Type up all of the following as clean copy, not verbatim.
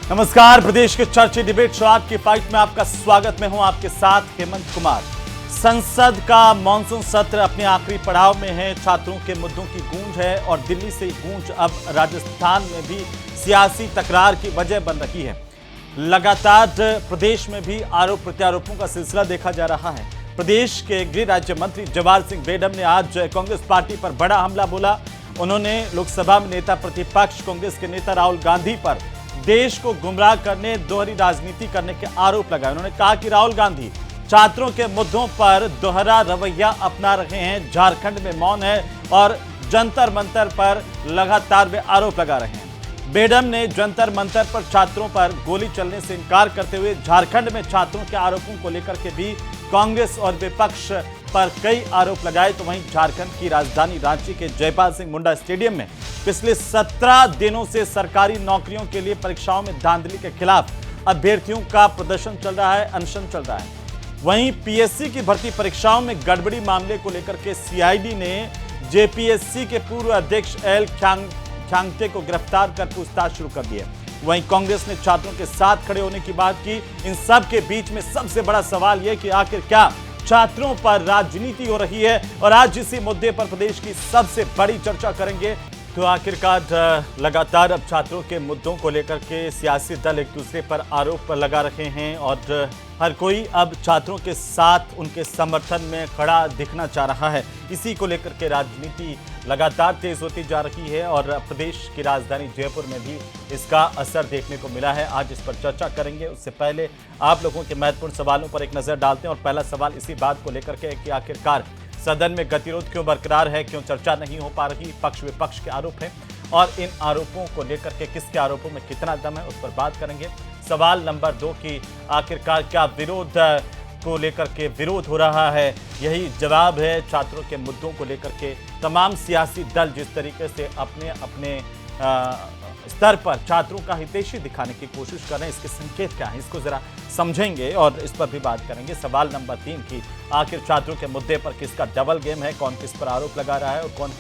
नमस्कार, प्रदेश के चर्चा डिबेट शो आज की फाइट में आपका स्वागत। मैं हूं आपके साथ हेमंत कुमार। संसद का मानसून सत्र अपने आखिरी पड़ाव में है। छात्रों के मुद्दों की गूंज है और दिल्ली से गूंज अब राजस्थान में भी सियासी तकरार की वजह बन रही है। लगातार प्रदेश में भी आरोप प्रत्यारोपों का सिलसिला देखा जा रहा है। प्रदेश के गृह राज्य मंत्री जवाहर सिंह बेडम ने आज कांग्रेस पार्टी पर बड़ा हमला बोला। उन्होंने लोकसभा में नेता प्रतिपक्ष कांग्रेस के नेता राहुल गांधी पर देश को गुमराह करने, दोहरी राजनीति करने के आरोप लगाए। उन्होंने कहा कि राहुल गांधी छात्रों के मुद्दों पर दोहरा रवैया अपना रहे हैं, झारखंड में मौन है और जंतर मंतर पर लगातार वे आरोप लगा रहे हैं। बेडम ने जंतर मंतर पर छात्रों पर गोली चलने से इनकार करते हुए झारखंड में छात्रों के आरोपों को लेकर के भी कांग्रेस और विपक्ष पर कई आरोप लगाए। तो वहीं झारखंड की राजधानी रांची के जयपाल सिंह मुंडा स्टेडियम में पिछले 17 दिनों से सरकारी नौकरियों के लिए परीक्षाओं में धांधली के खिलाफ अभ्यर्थियों का प्रदर्शन चल रहा है, अनशन चल रहा है। वहीं पीएससी की भर्ती परीक्षाओं में गड़बड़ी मामले को लेकर के सीआईडी ने जेपीएससी के पूर्व अध्यक्ष एल ख्यांगते को गिरफ्तार कर पूछताछ शुरू कर दी है। वहीं कांग्रेस ने छात्रों के साथ खड़े होने की बात की। इन सब के बीच में सबसे बड़ा सवाल यह कि आखिर क्या छात्रों पर राजनीति हो रही है, और आज इसी मुद्दे पर प्रदेश की सबसे बड़ी चर्चा करेंगे। तो आखिरकार लगातार अब छात्रों के मुद्दों को लेकर के सियासी दल एक दूसरे पर आरोप लगा रहे हैं और हर कोई अब छात्रों के साथ उनके समर्थन में खड़ा दिखना चाह रहा है। इसी को लेकर के राजनीति लगातार तेज होती जा रही है और प्रदेश की राजधानी जयपुर में भी इसका असर देखने को मिला है। आज इस पर चर्चा करेंगे। उससे पहले आप लोगों के महत्वपूर्ण सवालों पर एक नजर डालते हैं और पहला सवाल इसी बात को लेकर के है कि आखिरकार सदन में गतिरोध क्यों बरकरार है, क्यों चर्चा नहीं हो पा रही। पक्ष विपक्ष के आरोप हैं और इन आरोपों को लेकर के किसके आरोपों में कितना दम है उस पर बात करेंगे। सवाल नंबर 2 की आखिरकार क्या विरोध को लेकर के विरोध हो रहा है, यही जवाब है। छात्रों के मुद्दों को लेकर के तमाम सियासी दल जिस तरीके से अपने अपने स्तर पर छात्रों का हितैषी दिखाने की कोशिश कर रहे हैं, इसके संकेत क्या हैं, इसको जरा समझेंगे और इस पर भी बात करेंगे। सवाल नंबर 3 की आखिर छात्रों के मुद्दे पर किसका डबल गेम है, कौन किस पर आरोप लगा रहा है और कौन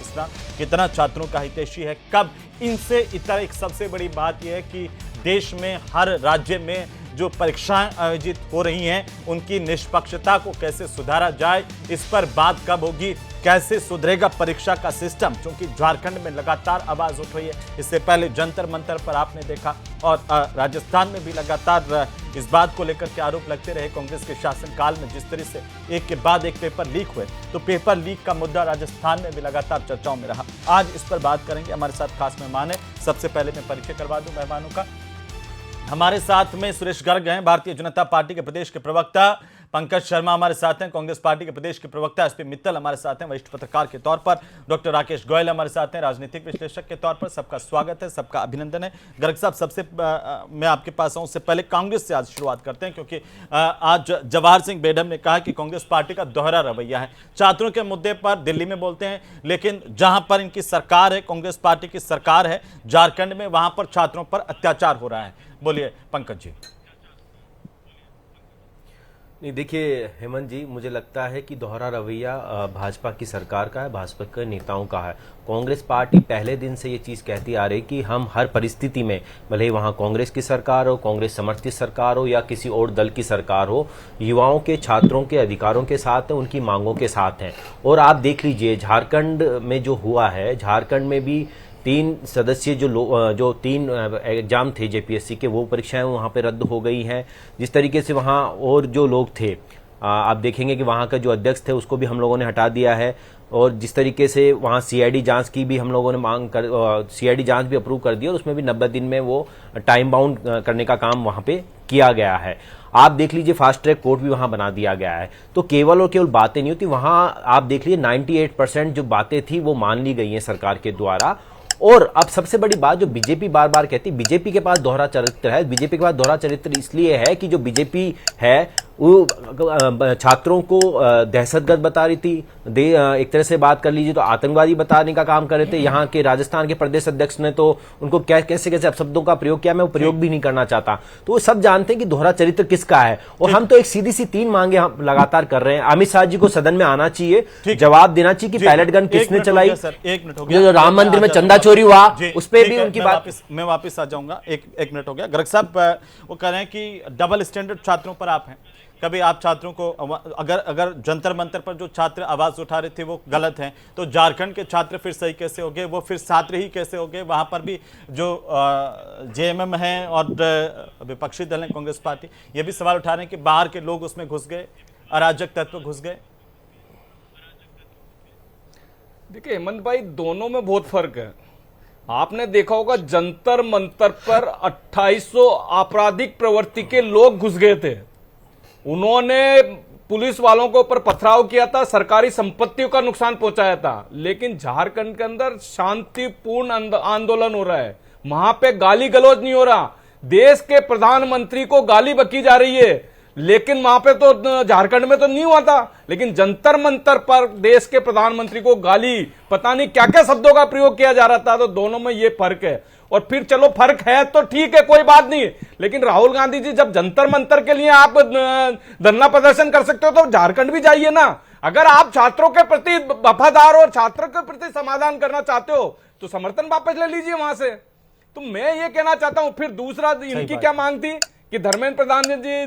कितना छात्रों का हितैषी है, कब। इनसे इतर एक सबसे बड़ी बात यह है कि देश में हर राज्य में जो परीक्षाएं आयोजित हो रही हैं उनकी निष्पक्षता को कैसे सुधारा जाए, इस पर बात कब होगी। कैसे सुधरेगा परीक्षा का सिस्टम, क्योंकि झारखंड में लगातार आवाज उठ रही है। इससे पहले जंतर मंतर पर आपने देखा और राजस्थान में भी लगातार इस बात को लेकर के आरोप लगते रहे। कांग्रेस के शासनकाल में जिस तरह से एक के बाद एक पेपर लीक हुए, तो पेपर लीक का मुद्दा राजस्थान में भी लगातार चर्चाओं में रहा। आज इस पर बात करेंगे। हमारे साथ खास मेहमान है। सबसे पहले मैं परिचय करवा दूं मेहमानों का। हमारे साथ में सुरेश गर्ग हैं, भारतीय जनता पार्टी के प्रदेश के प्रवक्ता। पंकज शर्मा हमारे साथ हैं, कांग्रेस पार्टी के प्रदेश के प्रवक्ता। एसपी मित्तल हमारे साथ हैं, वरिष्ठ पत्रकार के तौर पर। डॉक्टर राकेश गोयल हमारे साथ हैं, राजनीतिक विश्लेषक के तौर पर। सबका स्वागत है, सबका अभिनंदन है। गर्ग साहब, सबसे मैं आपके पास आऊं, उससे पहले कांग्रेस से आज शुरुआत करते हैं, क्योंकि आज जवाहर सिंह बेडम ने कहा कि कांग्रेस पार्टी का दोहरा रवैया है। छात्रों के मुद्दे पर दिल्ली में बोलते हैं, लेकिन जहां पर इनकी सरकार है, कांग्रेस पार्टी की सरकार है झारखंड में, वहां पर छात्रों पर अत्याचार हो रहा है। बोलिए पंकज जी। नहीं, देखिए हेमंत जी, मुझे लगता है कि दोहरा रवैया भाजपा की सरकार का है, भाजपा के नेताओं का है। कांग्रेस पार्टी पहले दिन से ये चीज़ कहती आ रही कि हम हर परिस्थिति में, भले ही वहाँ कांग्रेस की सरकार हो, कांग्रेस समर्थित सरकार हो या किसी और दल की सरकार हो, युवाओं के, छात्रों के अधिकारों के साथ है, उनकी मांगों के साथ हैं। और आप देख लीजिए झारखंड में जो हुआ है, झारखंड में भी 3 सदस्यीय जो 3 एग्जाम थे जेपीएससी के, वो परीक्षाएं वहाँ पे रद्द हो गई हैं। जिस तरीके से वहाँ और जो लोग थे, आप देखेंगे कि वहाँ का जो अध्यक्ष थे उसको भी हम लोगों ने हटा दिया है। और जिस तरीके से वहाँ सीआईडी जांच की भी हम लोगों ने मांग कर, सीआईडी जांच भी अप्रूव कर दी और उसमें भी 90 दिन में वो टाइम बाउंड करने का काम वहाँ पे किया गया है। आप देख लीजिए फास्ट ट्रैक कोर्ट भी वहाँ बना दिया गया है। तो केवल और केवल बातें नहीं होती, वहाँ आप देख लीजिए 98% जो बातें थी वो मान ली गई हैं सरकार के द्वारा। और अब सबसे बड़ी बात जो बीजेपी बार बार कहती है, बीजेपी के पास दोहरा चरित्र है। बीजेपी के पास दोहरा चरित्र इसलिए है कि जो बीजेपी है वो छात्रों को दहशतगर्द बता रही थी, एक तरह से बात कर लीजिए तो आतंकवादी बताने का काम कर रहे थे। यहाँ के राजस्थान के प्रदेश अध्यक्ष ने तो उनको कैसे कैसे अपशब्दों का प्रयोग किया, मैं वो प्रयोग भी नहीं करना चाहता। तो वो सब जानते हैं कि दोहरा चरित्र किसका है। और हम तो एक सीधी सी 3 मांगे हम लगातार कर रहे हैं। अमित शाह जी को सदन में आना चाहिए, जवाब देना चाहिए कि पैलेट गन किसने चलाई, जो राम मंदिर में चंदा चोरी हुआ उस पर भी उनकी बात। मैं वापस आ जाऊंगा, एक मिनट हो गया। गर्ग साहब वो कह रहे हैं कि डबल स्टैंडर्ड छात्रों पर आप हैं। कभी आप छात्रों को अगर जंतर मंतर पर जो छात्र आवाज उठा रहे थे वो गलत हैं, तो झारखंड के छात्र फिर सही कैसे हो गए, वो फिर छात्र ही कैसे हो गए? वहां पर भी जो जेएमएम है और विपक्षी दल है कांग्रेस पार्टी, ये भी सवाल उठा रहे हैं कि बाहर के लोग उसमें घुस गए, अराजक तत्व घुस गए। देखिए हेमंत भाई, दोनों में बहुत फर्क है। आपने देखा होगा जंतर मंतर पर 2800 आपराधिक प्रवृत्ति के लोग घुस गए थे। उन्होंने पुलिस वालों के ऊपर पथराव किया था, सरकारी संपत्तियों का नुकसान पहुंचाया था। लेकिन झारखंड के अंदर शांतिपूर्ण आंदोलन हो रहा है, वहां पे गाली गलौज नहीं हो रहा। देश के प्रधानमंत्री को गाली बकी जा रही है, लेकिन वहां पे तो झारखंड में तो नहीं हुआ था। लेकिन जंतर मंतर पर देश के प्रधानमंत्री को गाली, पता नहीं क्या क्या शब्दों का प्रयोग किया जा रहा था। तो दोनों में ये फर्क है। और फिर चलो फर्क है तो ठीक है, कोई बात नहीं। लेकिन राहुल गांधी जी, जब जंतर मंतर के लिए आप धरना प्रदर्शन कर सकते हो तो झारखंड भी जाइए ना। अगर आप छात्रों के प्रति वफादार और छात्रों के प्रति समाधान करना चाहते हो तो समर्थन वापस ले लीजिए वहां से। तो मैं ये कहना चाहता हूं। फिर दूसरा, इनकी क्या मांग थी कि धर्मेंद्र प्रधान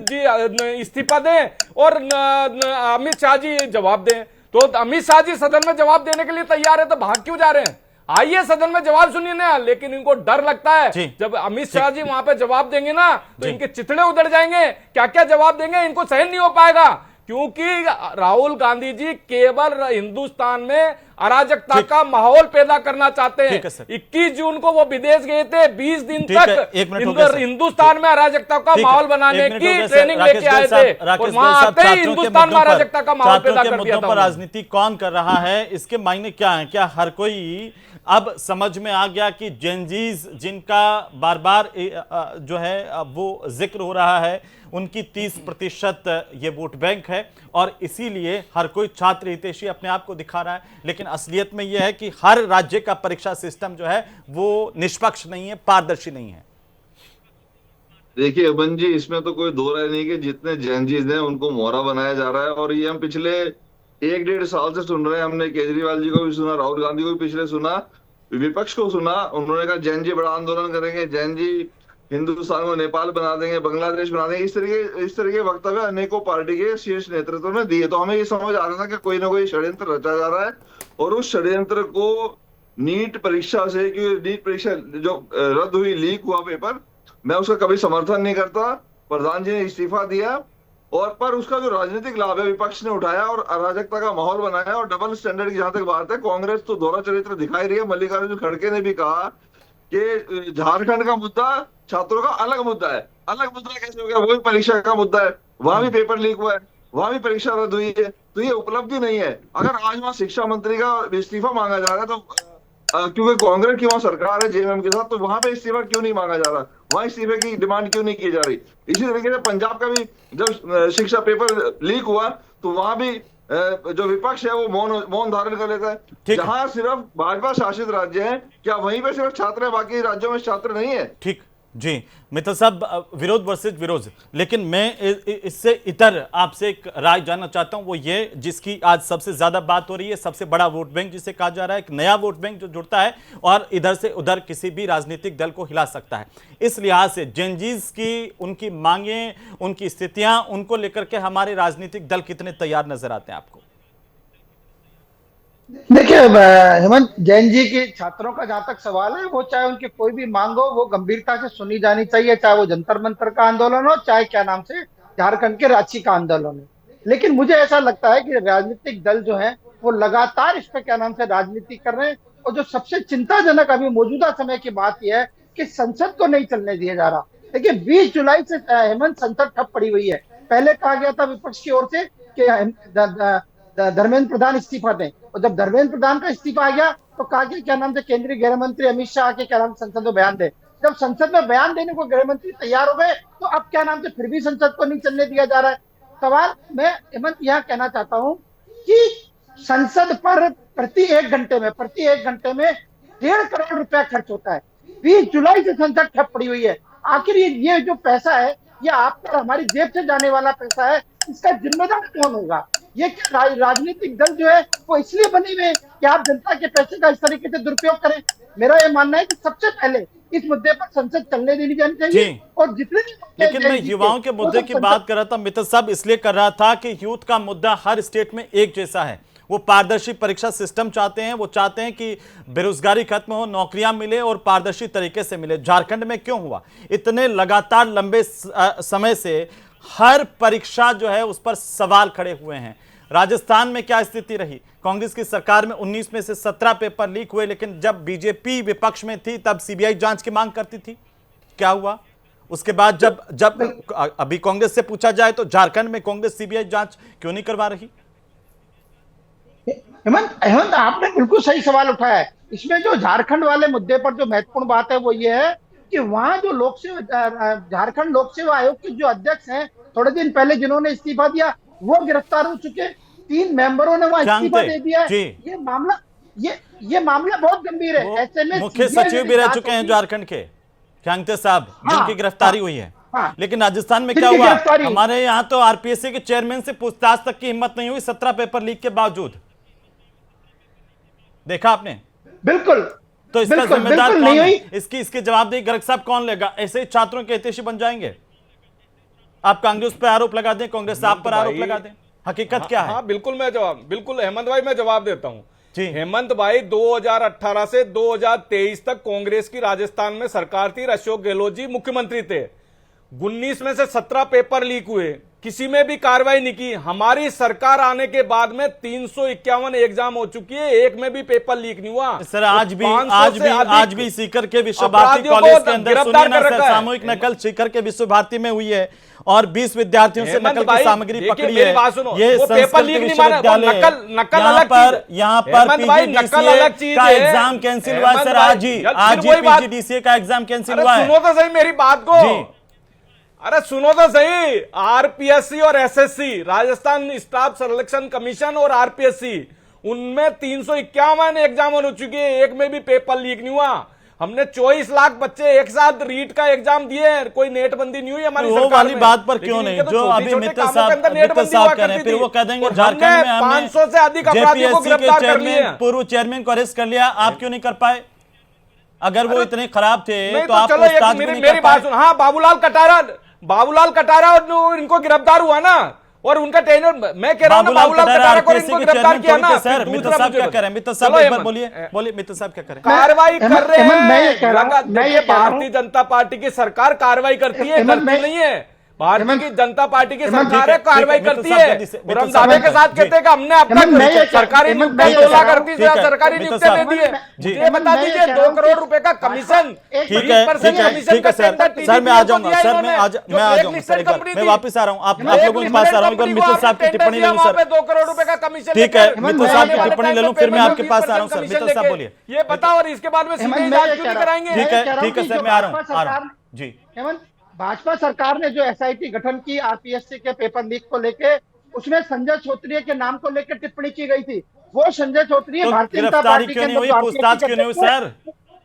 जी इस्तीफा दें और अमित शाह जी जवाब दें। तो अमित शाह जी सदन में जवाब देने के लिए तैयार है, तो भाग क्यों जा रहे हैं? आइए सदन में जवाब सुनिए ना। लेकिन इनको डर लगता है जब अमित शाह जी वहां पे जवाब देंगे ना तो इनके चिथड़े उधड़ जाएंगे। क्या क्या जवाब देंगे इनको सहन नहीं हो पाएगा, क्योंकि राहुल गांधी जी केवल हिंदुस्तान में अराजकता का माहौल पैदा करना चाहते हैं। 21 जून को वो विदेश गए थे, 20 दिन तक हिंदुस्तान में अराजकता का माहौल बनाने की ट्रेनिंग लेके आए थे। और वहां आते ही हिंदुस्तान में अराजकता का माहौल पैदा कर दिया था। राजनीति कौन कर रहा है, इसके मायने क्या है? क्या हर कोई अब समझ में आ गया कि जेनजीज जिनका बार बार जो है वो जिक्र हो रहा है, उनकी 30% ये वोट बैंक है और इसीलिए हर कोई छात्र हितैषी अपने आप को दिखा रहा है। लेकिन असलियत में यह है कि हर राज्य का परीक्षा सिस्टम जो है वो निष्पक्ष नहीं है, पारदर्शी नहीं है। देखिए अमन जी, इसमें तो कोई दो राय नहीं कि जितने जेनजीज हैं उनको मोहरा बनाया जा रहा है। और ये हम पिछले 1-1.5 साल से सुन रहे हैं। हमने केजरीवाल जी को भी सुना, राहुल गांधी को भी पिछले सुना, विपक्ष को सुना। उन्होंने कहा जैन जी बड़ा आंदोलन करेंगे, जैन जी हिंदुस्तान को नेपाल बना देंगे, बांग्लादेश बना देंगे। इस तरह के वक्तव्य अनेकों पार्टी के शीर्ष नेतृत्व ने दिए। तो हमें ये समझ आ रहा था कि कोई ना कोई षड्यंत्र रचा जा रहा है। और उस षड्यंत्र को नीट परीक्षा से, क्योंकि नीट परीक्षा जो रद्द हुई, लीक हुआ पेपर, मैं उसका कभी समर्थन नहीं करता। प्रधान जी ने इस्तीफा दिया और पर उसका जो राजनीतिक लाभ है विपक्ष ने उठाया और अराजकता का माहौल बनाया। और डबल स्टैंडर्ड की जहां तक बात है, कांग्रेस तो दोहरा चरित्र दिखाई रही है। मल्लिकार्जुन खड़गे ने भी कहा कि झारखंड का मुद्दा छात्रों का अलग मुद्दा है। अलग मुद्दा कैसे हो गया? वो भी परीक्षा का मुद्दा है, वहां भी पेपर लीक हुआ है, वहां भी परीक्षा रद्द हुई है। तो ये उपलब्धि नहीं है। अगर आज वहां शिक्षा मंत्री का इस्तीफा मांगा जा रहा है तो क्योंकि कांग्रेस की वहां सरकार है जेएमएम के साथ, तो वहां पे इस्तीफा क्यों नहीं मांगा जा रहा? वहां इस्तीफे की डिमांड क्यों नहीं की जा रही? इसी तरीके से पंजाब का भी जब शिक्षा पेपर लीक हुआ तो वहां भी जो विपक्ष है वो मौन धारण कर लेता है। जहां सिर्फ भाजपा शासित राज्य है, क्या वहीं पे सिर्फ छात्र है, बाकी राज्यों में छात्र नहीं है? ठीक जी मित्तल साहब, विरोध वर्सेस विरोध। लेकिन मैं इससे इतर आपसे एक राय जानना चाहता हूं, वो ये जिसकी आज सबसे ज्यादा बात हो रही है, सबसे बड़ा वोट बैंक जिसे कहा जा रहा है, एक नया वोट बैंक जो जुड़ता है और इधर से उधर किसी भी राजनीतिक दल को हिला सकता है। इस लिहाज से जेनजीज की उनकी मांगे, उनकी स्थितियां, उनको लेकर के हमारे राजनीतिक दल कितने तैयार नजर आते हैं आपको? देखिए हेमंत, जैन जी के छात्रों का जहां तक सवाल है, वो चाहे उनकी कोई भी मांग हो, वो गंभीरता से सुनी जानी चाहिए। चाहे वो जंतर मंतर का आंदोलन हो, चाहे क्या नाम से झारखंड के रांची का आंदोलन हो। लेकिन मुझे ऐसा लगता है कि राजनीतिक दल जो है वो लगातार इस पे क्या नाम से राजनीति कर रहे हैं। और जो सबसे चिंताजनक अभी मौजूदा समय की बात यह है कि संसद को नहीं चलने दिया जा रहा। देखिए 20 जुलाई से हेमंत संसद ठप पड़ी हुई है। पहले कहा गया था विपक्ष की ओर से कि धर्मेंद्र प्रधान इस्तीफा दें, और जब धर्मेंद्र प्रधान का इस्तीफा आ गया तो कहा कि क्या नाम से केंद्रीय गृह मंत्री अमित शाह के क्या नाम संसद में बयान दे। जब संसद में बयान देने को गृह मंत्री तैयार हो गए तो अब क्या नाम से फिर भी संसद को नहीं चलने दिया जा रहा है। सवाल मैं हेमंत यहाँ कहना चाहता हूँ कि संसद पर प्रति एक घंटे में 1.5 करोड़ रुपया खर्च होता है। 20 जुलाई से संसद ठप पड़ी हुई है। आखिर ये जो पैसा है, ये आप पर हमारी जेब से जाने वाला पैसा है, इसका जिम्मेदार कौन होगा? ये क्या राजनीतिक दल जो है वो इसलिए बने हुए कि आप जनता के पैसे का इस तरीके से दुरुपयोग करें? मेरा ये मानना है कि सबसे पहले इस मुद्दे पर संसद चलने देनी जानी चाहिए। और जितने भी लेकिन मैं युवाओं के मुद्दे की बात कर रहा था, मित्र साहब इसलिए कर रहा था कि यूथ का मुद्दा हर स्टेट में एक जैसा है। वो पारदर्शी परीक्षा सिस्टम चाहते हैं, वो चाहते हैं कि बेरोजगारी खत्म हो, नौकरियां मिले और पारदर्शी तरीके से मिले। झारखंड में क्यों हुआ? इतने लगातार लंबे समय से हर परीक्षा जो है उस पर सवाल खड़े हुए हैं। राजस्थान में क्या स्थिति रही? कांग्रेस की सरकार में 19 में से 17 पेपर लीक हुए, लेकिन जब बीजेपी विपक्ष में थी तब सीबीआई जांच की मांग करती थी। क्या हुआ उसके बाद? जब अभी कांग्रेस से पूछा जाए तो झारखंड में कांग्रेस सीबीआई जांच क्यों नहीं करवा रही? हेमंत, आपने बिल्कुल सही सवाल उठाया है। इसमें जो झारखंड वाले मुद्दे पर जो महत्वपूर्ण बात है वो ये है कि वहां जो लोक सेवा झारखंड लोक सेवा आयोग के जो अध्यक्ष हैं, थोड़े दिन पहले जिन्होंने इस्तीफा दिया वो गिरफ्तार हो चुके। 3 मेंबरों ने वहां इस्तीफा दे दिया है। ये मामला बहुत गंभीर है। ऐसे में मुख्य सचिव भी रह चुके हैं झारखंड के, ख्यांगते साहब, जिनकी गिरफ्तारी हुई है। लेकिन राजस्थान में क्या हुआ? हमारे यहाँ तो आरपीएससी के चेयरमैन से पूछताछ तक की हिम्मत नहीं हुई 17 पेपर लीक के बावजूद। देखा आपने? बिल्कुल। तो इसका जिम्मेदार कौन है? इसकी जवाबदेही गर्ग साहब कौन लेगा? ऐसे ही छात्रों के हितैषी बन जाएंगे। आप कांग्रेस पर आरोप लगा दें, कांग्रेस आप पर आरोप लगा दें, हकीकत क्या है? हाँ बिल्कुल हेमंत भाई मैं जवाब देता हूं जी। हेमंत भाई 2018 से 2023 तक कांग्रेस की राजस्थान में सरकार थी, अशोक गहलोत जी मुख्यमंत्री थे। 19 में से 17 पेपर लीक हुए, किसी में भी कार्रवाई नहीं की। हमारी सरकार आने के बाद में 351 एग्जाम हो चुकी है, एक में भी पेपर लीक नहीं हुआ। सर आज भी सीकर के विश्व भारती कॉलेज के अंदर सुनिए ना सर, सामूहिक नकल सीकर के विश्व भारती में हुई है और 20 विद्यार्थियों से नकल की सामग्री पकड़ी है। ये पेपर लीक नहीं माना, नकल अलग चीज। यहाँ पर पीजीडीसीए का एग्जाम कैंसिल हुआ सर। आज ही पीजीडीसीए का एग्जाम कैंसिल हुआ है। सुनो तो सही मेरी बात को, अरे सुनो तो सही। आरपीएससी और SSC, Rajasthan staff selection commission और आरपीएससी, उनमें 351 एग्जाम हो चुके हैं, एक में भी पेपर लीक नहीं हुआ। हमने 24 लाख बच्चे एक साथ रीट का एग्जाम दिए, कोई नेटबंदी नहीं हुई हमारी सरकार में। वाली बात पर क्यों नहीं? जो अभी मित्र साहब कह रहे हैं, फिर वो कह देंगे झारखंड में हमने 500 से अधिक अपराधियों को गिरफ्तार कर लिया, पूर्व चेयरमैन को अरेस्ट कर लिया। आप क्यों नहीं कर पाए? अगर वो इतने खराब थे तो आप मेरी बात सुन। हाँ, बाबूलाल कटारा और इनको गिरफ्तार हुआ ना, और उनका ट्रेनर, मैं कह रहा हूं ना, बाबूलाल कटारा को इनको गिरफ्तार किया ना। सर मित्र साहब क्या करें? मित्र साहब एक बार बोलिए मित्र साहब क्या करें? कार्रवाई कर रहे हैं। मैं ये भारतीय जनता पार्टी की सरकार कार्रवाई करती है, करती नहीं है। भारतीय की जनता पार्टी की सरकार है, कार्रवाई करती है। हम दावे के साथ कहते हैं कि हमने अब तक सरकारी नियुक्तियां 2 लाख 38,000 सरकारी नियुक्तियां दे दी है। ये बता दीजिए 2 करोड़ रुपए का कमीशन, ठीक है सर मैं आ जाऊंगा सर, मैं आ जाऊंगा सर, मैं वापस आ रहा हूँ, आप लोगों के पास आ रहा हूँ। मित्र साहब की टिप्पणी ले लूँ सर, 2 करोड़ रुपए का कमीशन, ठीक है मित्र साहब की टिप्पणी ले लूँ, फिर मैं आपके पास आ रहा हूँ सर। मित्र साहब बोलिए, ये बताओ, और इसके बाद में सीबीआई जांच क्यों नहीं कराएंगे? ठीक है सर मैं आ रहा हूँ जी। भाजपा सरकार ने जो एसआईटी गठन की आरपीएससी के पेपर लीक को लेके, उसमें संजय छोत्रिय के नाम को लेकर टिप्पणी की गई थी। वो संजय छोत्रिय भारतीय जनता पार्टी के अंदर पूछताछ क्यों नहीं हुई सर?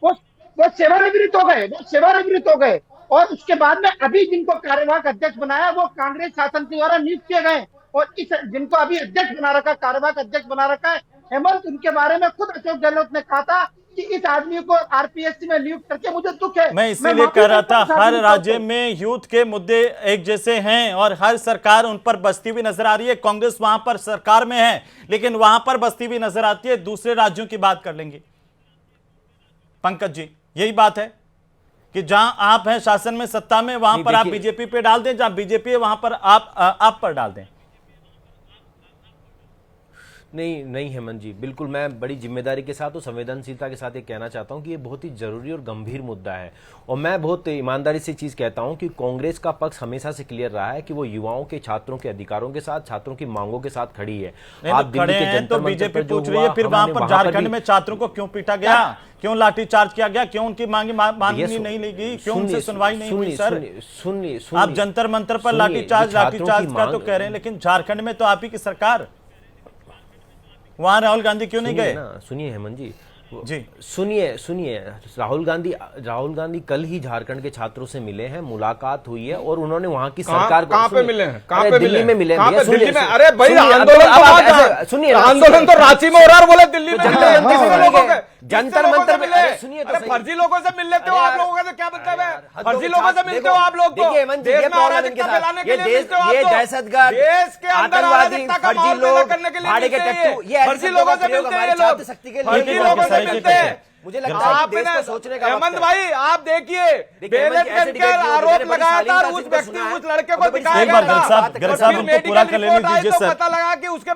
वो सेवानिवृत्त हो गए और उसके बाद में अभी जिनको कार्यवाहक अध्यक्ष बनाया वो कांग्रेस शासन के द्वारा नियुक्त किए गए, और इस जिनको अभी अध्यक्ष बना रखा, कार्यवाहक अध्यक्ष बना रखा है हेमंत, उनके बारे में खुद अशोक गहलोत ने कहा था कि इस आदमी को आरपीएससी में नियुक्त करके मुझे दुख है। मैं इसीलिए कह रहा था, हर राज्य में यूथ के मुद्दे एक जैसे हैं और हर सरकार उन पर बसती हुई नजर आ रही है। कांग्रेस वहां पर सरकार में है लेकिन वहां पर बसती हुई नजर आती है। दूसरे राज्यों की बात कर लेंगे पंकज जी, यही बात है कि जहां आप हैं शासन में, सत्ता में, वहां पर आप बीजेपी पे डाल दें, जहां बीजेपी है वहां पर आप पर डाल दें। नहीं नहीं हेमंत जी, बिल्कुल मैं बड़ी जिम्मेदारी के साथ और संवेदनशीलता के साथ ये कहना चाहता हूँ कि ये बहुत ही जरूरी और गंभीर मुद्दा है। और मैं बहुत ईमानदारी से चीज कहता हूँ कि कांग्रेस का पक्ष हमेशा से क्लियर रहा है कि वो युवाओं के, छात्रों के अधिकारों के साथ, छात्रों की मांगों के साथ खड़ी है। आप दिल्ली के जंतर तो बीजेपी पूछ रही है, फिर वहां पर झारखंड में छात्रों को क्यों पीटा गया, क्यों लाठीचार्ज किया गया, क्यों उनकी मांगी नहीं ली गई, क्यों उनसे सुनवाई नहीं हुई? सर सुनिए, आप जंतर मंतर पर लाठीचार्ज का तो कह रहे हैं, लेकिन झारखंड में तो आप ही की सरकार, वहां राहुल गांधी क्यों नहीं गए? सुनिए हेमंत जी, जी सुनिए राहुल गांधी कल ही झारखंड के छात्रों से मिले हैं, मुलाकात हुई है और उन्होंने वहां की सरकार को, कहां पे मिले हैं? कहां पे दिल्ली में मिले हैं? दिल्ली में? अरे भाई आंदोलन तो रांची में हो रहा है, बोले दिल्ली में जंतर मंतर में। सुनिए, फर्जी लोगों से मिल लेते हो आप लोगों का, तो क्या मतलब है? फर्जी लोगों से मिलते हो आप लोग। देखिए हेमंत जी, ये प्रॉब्लम इनके साथ, ये दहशतगर्द, आतंकवादी, फर्जी लोग, भाड़े के टट्टू, ये फर्जी लोगों से मिलते हैं, छात्र शक्ति के लिए मिलते हैं। मुझे लगता है कि देश को सोचने का हेमंत भाई आप देखिए, बेलेट करके आरोप लगाया था, उस व्यक्ति, उस लड़के को दिखाया गया था। गर्ग साहब उनको पूरा कर लेने दीजिए सर। पता लगा कि उसके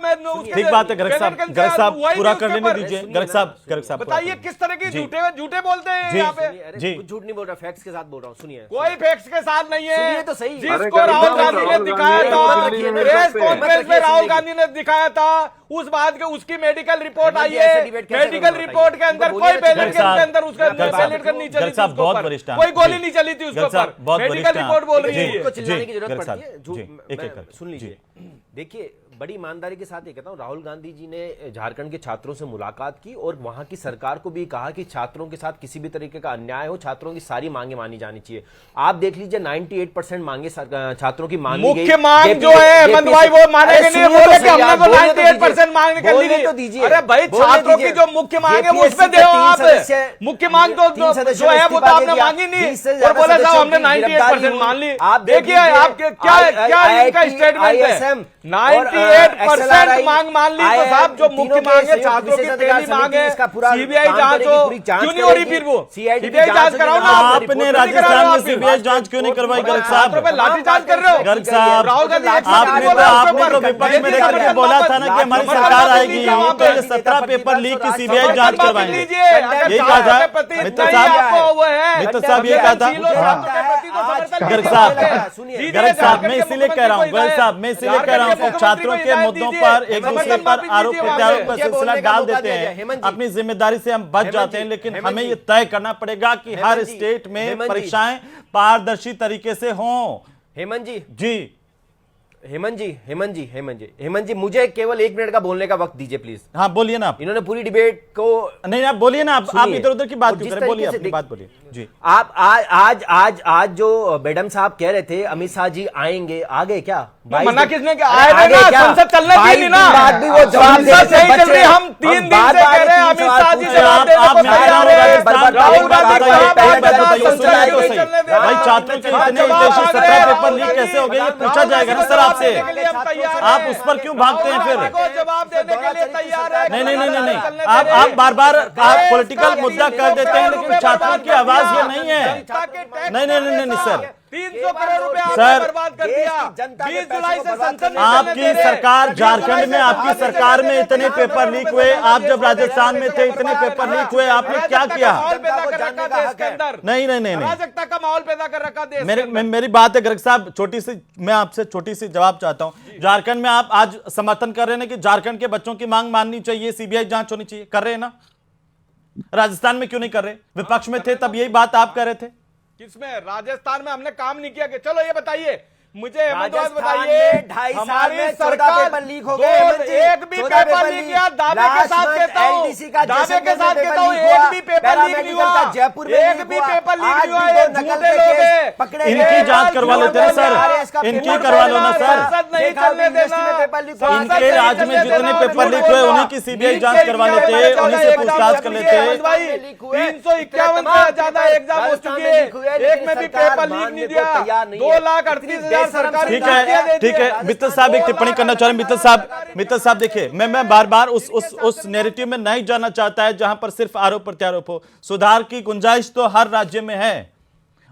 ठीक बात है गर्ग साहब पूरा कर लेने दीजिए। गर्ग साहब बताइए किस तरह के झूठे बोलते हैं यहाँ पे? जी, झूठ नहीं बोल रहा, फैक्ट्स के साथ बोल रहा हूँ। सुनिए, कोई फैक्ट्स के साथ नहीं है। सुनिए तो सही, जिसको राहुल गांधी ने दिखाया था प्रेस कॉन्फ्रेंस में, राहुल गांधी ने दिखाया था, उस बात के उसकी मेडिकल रिपोर्ट आई है, मेडिकल रिपोर्ट के अंदर कोई बैलेट के अंदर उसके अंदर बैलेट कर नहीं चली थी, बहुत वरिष्ठ हैं, कोई गोली नहीं चली थी उसके ऊपर, मेडिकल रिपोर्ट बोल रही है। चिल्लाने की जरूरत पड़ती है, सुन लीजिए। देखिए बड़ी ईमानदारी के साथ ये कहता हूँ, राहुल गांधी जी ने झारखंड के छात्रों से मुलाकात की और वहां की सरकार को भी कहा कि छात्रों के साथ किसी भी तरीके का अन्याय हो, छात्रों की सारी मांगे मानी जानी चाहिए। आप देख लीजिए 98% मांगे छात्रों की मांगी गई। मुख्य मांग जो है हेमंत भाई वो मानेंगे नहीं, बोले कि हमने तो 98% मांग निकल ली। तो दीजिए, अरे भाई छात्रों की जो मुख्य मांग है उसमें दो आप। मुख्य मांग तो जो है वो तो आपने मांगी नहीं और बोला साहब हमने 98% मान ली। आप देखिए आपके क्या इनका स्टेटमेंट है, 98% मांग मान ली। तो साहब जो मुख्य मांग है छात्रों की पहली मांग है सीबीआई जांच हो, क्यों नहीं हो रही? फिर वो सीबीआई जांच कराओ ना। आपने राजस्थान में सीबीआई जांच क्यों नहीं करवाई गर्ग साहब? लाठीचार्ज कर रहे हो गर्ग साहब, राहुल गांधी। आपने तो विपक्ष में रहकर के बोला था ना कि हमारी सरकार आएगी, वो तो ये 17 पेपर लीक की सीबीआई जांच करवाएंगे, यही कहा था मित्तल साहब, ये कहा था। गर्ग साहब मैं इसीलिए कह रहा हूँ, गर्ग साहब मैं इसीलिए कह रहा हूँ कि छात्रों के मुद्दों पर एक दूसरे पर आरोप प्रत्यारोप का सिलसिला डाल देते हैं, अपनी जिम्मेदारी से हम बच जाते हैं, लेकिन हमें ये तय करना पड़ेगा कि हर स्टेट में परीक्षाएं पारदर्शी तरीके से हों। हेमंत जी, जी हेमंत जी मुझे केवल 1 मिनट का बोलने का वक्त दीजिए प्लीज। हाँ बोलिए ना। इन्होंने पूरी डिबेट को नहीं, आप बोलिए ना, आप इधर उधर की बात क्यों करें, बोलिए अपनी बात बोलिए जी। आप आज जो मैडम साहब कह रहे थे अमित शाह जी आएंगे, आ गए क्या? मना किसने किया? आए ना, संसद चलने दी नहीं ना, संसद नहीं चल रही। हम 3 दिन से कह रहे हैं अमित शाह जी जवाब देने को तैयार है। भाई छात्रों के इतने उद्देश्य 17 पेपर लीक कैसे हो गए, ये पूछा जाएगा ना सर आपसे, आप उस पर क्यों भागते हैं फिर? जवाब देने के लिए तैयार है। नहीं, आप बार आप पॉलिटिकल मुद्दा कर देते हैं, लेकिन छात्रों की आवाज ये नहीं है। नहीं सर, 300 करोड़ रुपया सर, बर्बाद कर दिया। 20 जुलाई से संसद में आपकी सरकार, झारखंड में आपकी सरकार में इतने पेपर लीक हुए, आप जब राजस्थान में थे इतने पेपर लीक हुए, आपने क्या किया? नहीं, अराजकता का माहौल पैदा कर रखा देश। मेरी बात है गर्ग साहब, मैं आपसे छोटी सी जवाब चाहता हूं। झारखंड में आप आज समर्थन कर रहे हैं कि झारखंड के बच्चों की मांग माननी चाहिए, सीबीआई जांच होनी चाहिए, कर रहे हैं ना? राजस्थान में क्यों नहीं कर रहे? विपक्ष में थे तब यही बात आप कर रहे थे। किसमें? राजस्थान में हमने काम नहीं किया कि? चलो ये बताइए मुझे, राजस्थान बताइए में 2.5 साल में 14 पेपर लीक हो गए। एक भी पेपर लीक किया, दावे के साथ कहता हूं, दावे के साथ कहता हूं, एक भी पेपर लीक नहीं हुआ, जयपुर में एक भी पेपर लीक नहीं हुआ। ये झूठे लोग हैं। इनकी जांच करवा लेते हैं सर, इनकी करवा लो ना सर। नहीं चलने देना। इनके राज्य में जितने पेपर लीक हुए उन्हीं की सीबीआई जांच करवा लेते हैं, उन्हीं से पूछताछ कर लेते हैं। 351 से ज्यादा एग्जाम हो चुकी है, एक में भी पेपर लीक नहीं दिया। 2,38,000 ठीक है मित्तल साहब एक टिप्पणी करना चाह रहे हैं। मित्तल साहब देखिए, मैं बार उस नैरेटिव में नहीं जाना चाहता है जहां पर सिर्फ आरोप प्रत्यारोप हो। सुधार की गुंजाइश तो हर राज्य में है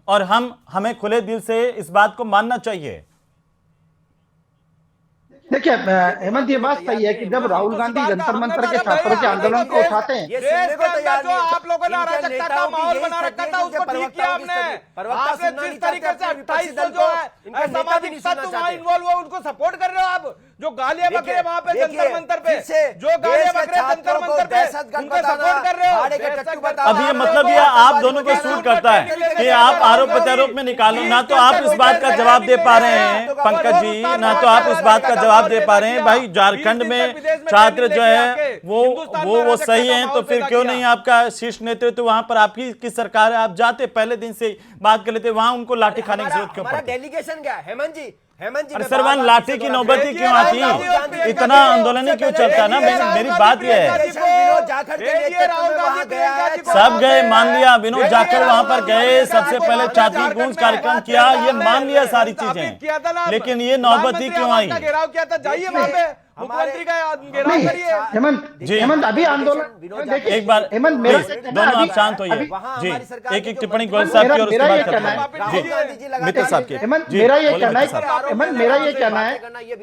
और हमें खुले दिल से इस बात को मानना चाहिए। देखिए हेमंत, ये बात सही है कि जब राहुल गांधी जंतर मंतर के छात्रों के आंदोलन को उठाते हैं, ये देश सुनने के को अंदर तैयार जो नहीं है। आप लोगों ने इनके अराजकता का नेताओं की माहौल यही बना स्थिति रखा है था, कि उसको उनके ठीक किया प्रवक्ताओं की हमने। स्थिति- प्रवक्ता आपने सुनना जिस नहीं तरीके चाहते से अपने विपक्षी 2800 दल जो को, है इनका नेता भी असामाजिक नहीं सुनना तत्व वहां चाहते। इन्वॉल्व हुए, उनको सपोर्ट कर रहे हो आप, जो गालियां बक रहे हैं वहां पे देखिए, जंतर मंतर पे, फिर से जो गालियां देश के बक रहे हैं जंतर छात्रों को मंतर पे, दहशतगर्द उनको बताना, सपोर्ट कर रहे हो। भाड़े के टट्टू बताना। अब ये मतलब ये आप दोनों को सूट करता है कि आप आरोप प्रत्यारोप में निकालो, ना तो आप इस बात का जवाब दे पा रहे हैं पंकज जी, ना तो आप इस बात का जवाब दे पा रहे हैं। भाई झारखंड में छात्र जो है वो सही है, तो फिर क्यों नहीं आपका शीर्ष नेतृत्व वहां पर, आपकी की सरकार है, आप जाते पहले दिन से बात कर लेते, वहां उनको लाठी खाने की जरूरत क्यों हमारा पड़ती? डेलीगेशन क्या है हेमंत जी? हेमंत जी, अरे मैं सर, वहां बार-बार लाठी आपसे की दोहरा- नौबत ही क्यों आती है? इतना आंदोलन ही क्यों चलता है ना? मेरी बात यह है, विनोद जाखड़ के नेतृत्व में वहां गया है। सब गए, मान लिया, विनोद जाखड़ वहां पर गए, सबसे पहले छाती गूंज कार्यक्रम किया, ये मान लिया सारी चीजें, लेकिन ये नौबत ही क्यों आई? घेराव किया था, जाइए वहां पे मुख्यमंत्री का घेराव नहीं करिए। हेमंत, जी। हेमंत अभी आंदोलन देखिए, एक बार हेमंत मेरा प्लीज, ये कहना है, दोनों अभी- आप शांत होइए वहाँ जी। हमारी सरकार एक की एक जो टिप्पणी मंत्री- गोयल साहब की और उसके मेरा बाद ये करते कहना हैं है- जी। मित्र साहब के हेमंत जी, मेरा ये बोलिए कहना मित्र है, साहब। हेमंत मेरा ये कहना है,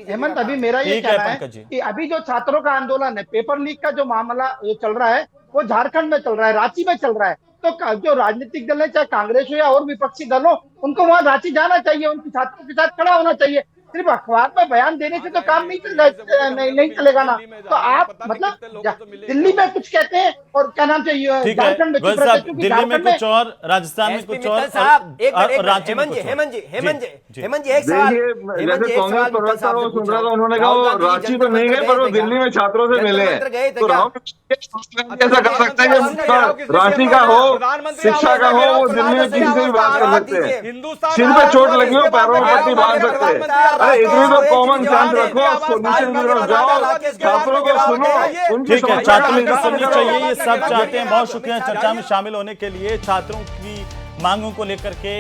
हेमंत अभी मेरा ये ठीक है, कहना है पंकज जी। कि अभी जो छात्रों का आंदोलन है, पेपर लीक का जो मामला ये चल रहा है, वो झारखंड में चल रहा है, रांची में चल रहा है। तो जो राजनीतिक दल है, चाहे कांग्रेस हो या और विपक्षी दल हो, उनको वहां रांची जाना चाहिए, उनकी छात्रों के साथ खड़ा होना चाहिए। सिर्फ अखबार में बयान देने से तो काम नहीं नहीं चलेगा ना। तो आप मतलब दिल्ली में कुछ कहते हैं और क्या नाम से ठीक है झारखंड में गोयल चुप रहते हैं, साहब, क्योंकि दिल्ली में झारखंड कुछ और, राजस्थान में एसपी कुछ और, मित्तल साहब, एक और मिनट, रांची में हेमंत जी, कुछ और। हेमंत जी, हेमंत जी, जी, हेमंत जी, एक सवाल, देखिए, हेमंत जी, जैसे एक कांग्रेस सवाल मित्तल प्रवक्ता साहब वो से सुन पूछ रहा था, हूं। उन्होंने राहुल कहा गांधी जी रांची तो जंतर नहीं मंतर गए, पर वो थे क्या? दिल्ली में छात्रों से जंतर मिले मंतर गए हैं। थे तो क्या? राहुल ऐसा कर सकते हैं कि रांची का हो, शिक्षा का हो, वो दिल्ली में किसी से भी बात कर सकते हैं। हिंदुस्तान सिर पे चोट लगी हो, पैरों में पट्टी बांध सकते हैं। अरे इतनी तो कॉमन सेंस रखो, सोल्यूशन की तरफ जाओ, छात्रों को सुनो, उनकी ठीक है, समस्या छात्रों की का सुननी निदान चाहिए, करो। ये सब चाहते हैं। बहुत शुक्रिया चर्चा में शामिल होने के लिए। छात्रों की मांगों को लेकर के,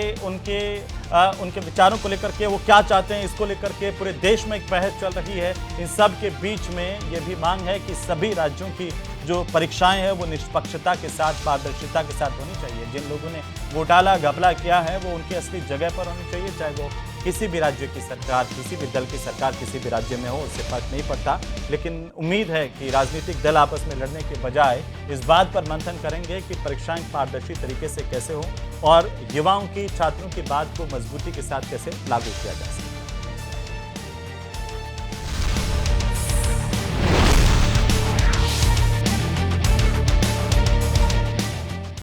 उनके विचारों को लेकर के, वो क्या चाहते हैं, इसको लेकर के पूरे देश में एक बहस चल रही है। इन सब के बीच में ये भी मांग है कि सभी राज्यों की जो परीक्षाएं हैं वो निष्पक्षता के साथ, पारदर्शिता के साथ होनी चाहिए। जिन लोगों ने घोटाला घपला किया है वो उनकी असली जगह पर होनी चाहिए, चाहे वो किसी भी राज्य की सरकार, किसी भी दल की सरकार किसी भी राज्य में हो, उससे फर्क नहीं पड़ता। लेकिन उम्मीद है कि राजनीतिक दल आपस में लड़ने के बजाय इस बात पर मंथन करेंगे कि परीक्षाएं पारदर्शी तरीके से कैसे हो और युवाओं की, छात्रों की बात को मजबूती के साथ कैसे लागू किया जा सके।